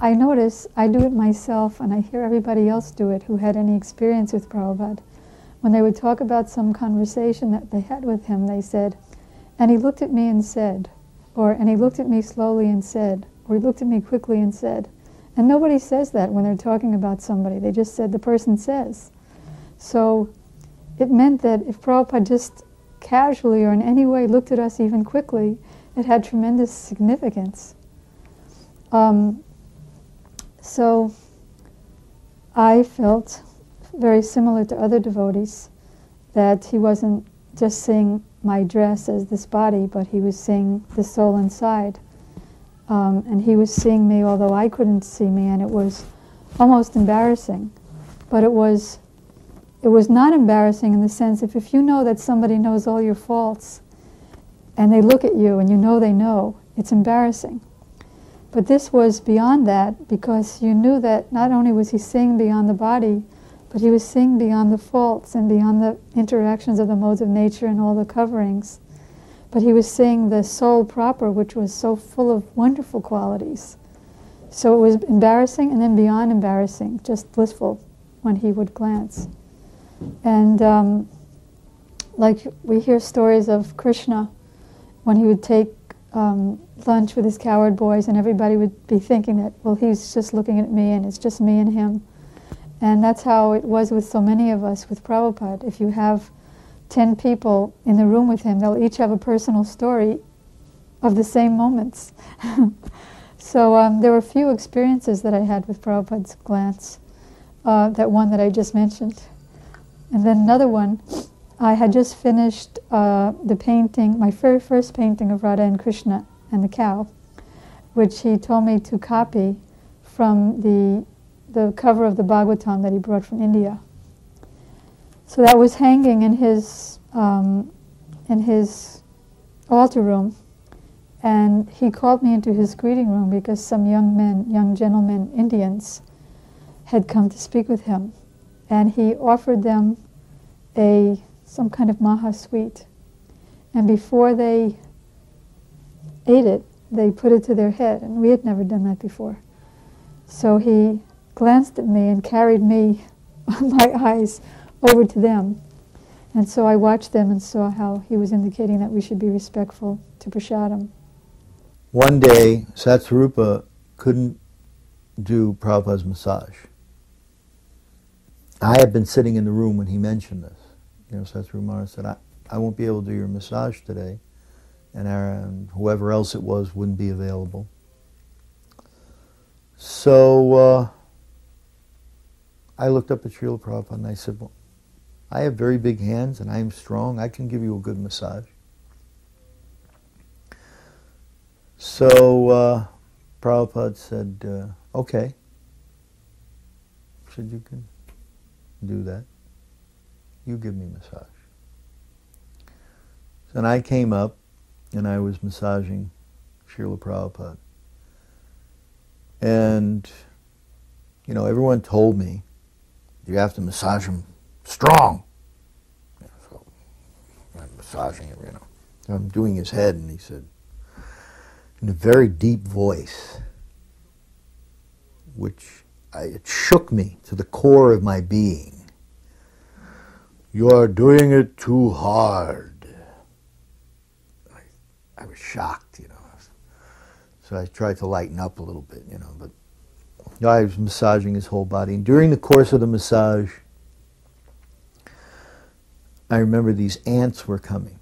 I notice I do it myself, and I hear everybody else do it who had any experience with Prabhupada. When they would talk about some conversation that they had with him, they said, and he looked at me and said, or and he looked at me slowly and said, or he looked at me quickly and said. And nobody says that when they're talking about somebody. They just said the person says. So it meant that if Prabhupada just casually or in any way looked at us even quickly, it had tremendous significance. So I felt very similar to other devotees that he wasn't just seeing my dress as this body, but he was seeing the soul inside. And he was seeing me, although I couldn't see me, and it was almost embarrassing. But it was not embarrassing in the sense if you know that somebody knows all your faults, and they look at you and you know they know, it's embarrassing. But this was beyond that, because you knew that not only was he seeing beyond the body, but he was seeing beyond the faults and beyond the interactions of the modes of nature and all the coverings. But he was seeing the soul proper, which was so full of wonderful qualities. So it was embarrassing, and then beyond embarrassing, just blissful when he would glance. And like we hear stories of Krishna when he would take lunch with his cowherd boys, and everybody would be thinking that, well, he's just looking at me and it's just me and him. And that's how it was with so many of us with Prabhupada. If you have 10 people in the room with him, they'll each have a personal story of the same moments. So there were a few experiences that I had with Prabhupada's glance, that one that I just mentioned. And then another one, I had just finished the painting, my very first painting of Radha and Krishna and the cow, which he told me to copy from the cover of the Bhagavatam that he brought from India. So that was hanging in his altar room, and he called me into his greeting room because some young gentlemen, Indians, had come to speak with him, and he offered them some kind of maha sweet, and before they ate it, they put it to their head, and we had never done that before. So he glanced at me and carried me on my eyes over to them. And so I watched them and saw how he was indicating that we should be respectful to prasadam. One day, Satsvarupa couldn't do Prabhupada's massage. I had been sitting in the room when he mentioned this. Satsvarupa Maharaj said, I won't be able to do your massage today, and whoever else it was wouldn't be available. So I looked up at Srila Prabhupada and I said, well, I have very big hands and I'm strong. I can give you a good massage. So Prabhupada said, okay. He said, you can do that. You give me a massage. And I came up and I was massaging Srila Prabhupada. And, everyone told me, you have to massage him strong. So I'm massaging him, I'm doing his head, and he said, in a very deep voice, which it shook me to the core of my being, you are doing it too hard. I was shocked, So I tried to lighten up a little bit, but I was massaging his whole body. And during the course of the massage, I remember these ants were coming.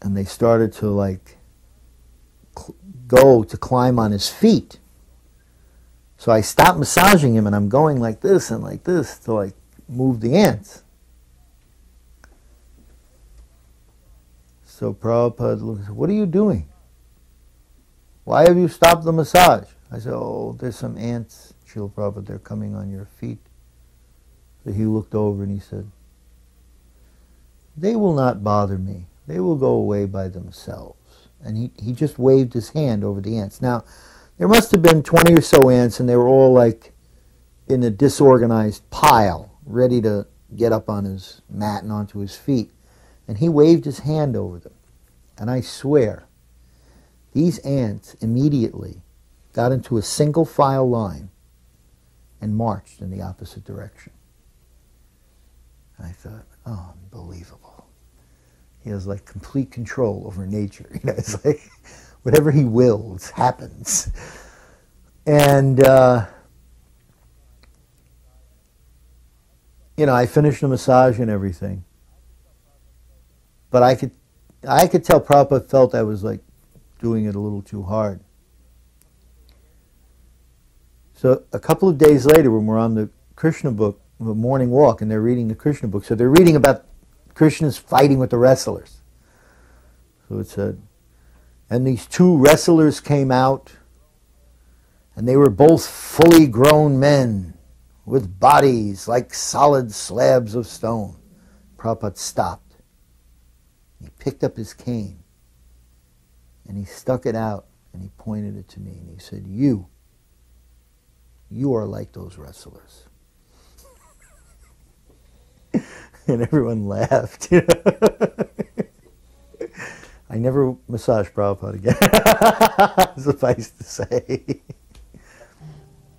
And they started to go to climb on his feet. So I stopped massaging him and I'm going like this and like this to move the ants. So Prabhupada looked and said, what are you doing? Why have you stopped the massage? I said, oh, there's some ants, Srila Prabhupada, they're coming on your feet. So he looked over and he said, they will not bother me. They will go away by themselves. And he just waved his hand over the ants. Now, there must have been 20 or so ants, and they were all in a disorganized pile, ready to get up on his mat and onto his feet. And he waved his hand over them. And I swear, these ants immediately got into a single file line and marched in the opposite direction. I thought, oh, unbelievable. He has like complete control over nature. You know, it's like whatever he wills happens. And, you know, I finished the massage and everything. But I could tell Prabhupada felt I was like doing it a little too hard. So a couple of days later, when we're on the Krishna book, the morning walk, and they're reading the Krishna book, so they're reading about Krishna's fighting with the wrestlers. So it said, and these two wrestlers came out, and they were both fully grown men with bodies like solid slabs of stone. Prabhupada stopped. He picked up his cane, and he stuck it out, and he pointed it to me, and he said, you are like those wrestlers. And everyone laughed. You know? I never massaged Prabhupada again, suffice to say.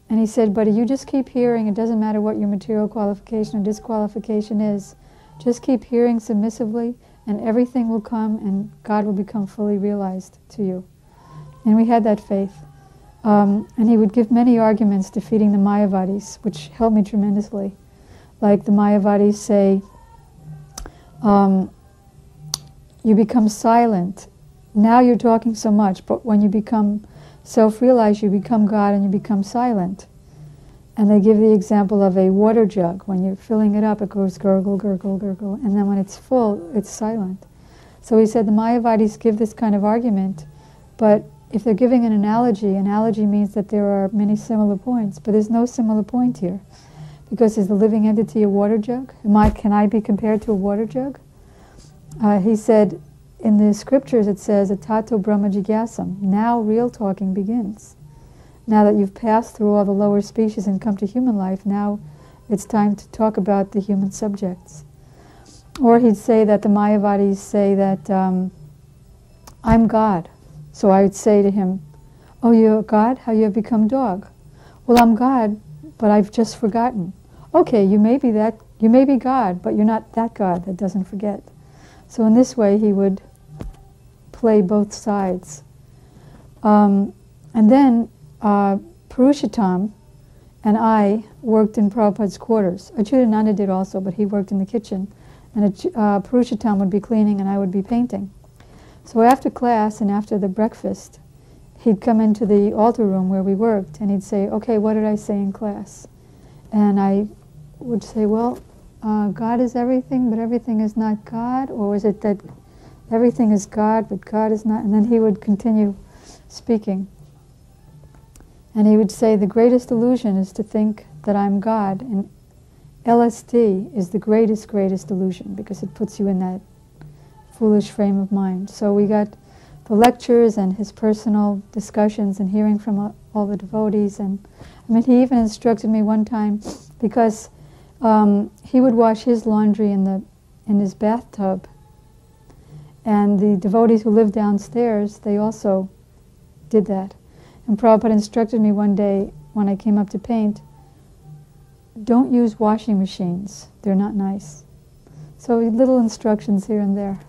And he said, but you just keep hearing, it doesn't matter what your material qualification or disqualification is, just keep hearing submissively, and everything will come, and God will become fully realized to you. And we had that faith. And he would give many arguments defeating the Mayavadis, which helped me tremendously. Like the Mayavadis say, you become silent. Now you're talking so much, but when you become self-realized, you become God and you become silent. And they give the example of a water jug. When you're filling it up, it goes gurgle, gurgle, gurgle, and then when it's full, it's silent. So he said the Mayavadis give this kind of argument, but if they're giving an analogy means that there are many similar points, but there's no similar point here. Because is the living entity a water jug? Can I be compared to a water jug? He said, in the scriptures it says, Atato Brahma Jigyasam. Now real talking begins. Now that you've passed through all the lower species and come to human life, now it's time to talk about the human subjects. Or he'd say that the Mayavadis say that, I'm God. So I would say to him, oh, you're God? How you have become dog? Well, I'm God, but I've just forgotten. Okay, you may be God, but you're not that God that doesn't forget. So in this way, he would play both sides. And then Purushottam and I worked in Prabhupada's quarters. Achyutananda did also, but he worked in the kitchen. And Purushottam would be cleaning and I would be painting. So after class and after the breakfast, he'd come into the altar room where we worked and he'd say, okay, what did I say in class? And I would say, well, God is everything, but everything is not God? Or is it that everything is God, but God is not? And then he would continue speaking. And he would say, the greatest illusion is to think that I'm God. And LSD is the greatest, greatest illusion because it puts you in that foolish frame of mind. So we got the lectures and his personal discussions and hearing from all the devotees. And I mean, he even instructed me one time because he would wash his laundry in his bathtub. And the devotees who lived downstairs, they also did that. And Prabhupada instructed me one day when I came up to paint, don't use washing machines. They're not nice. So little instructions here and there.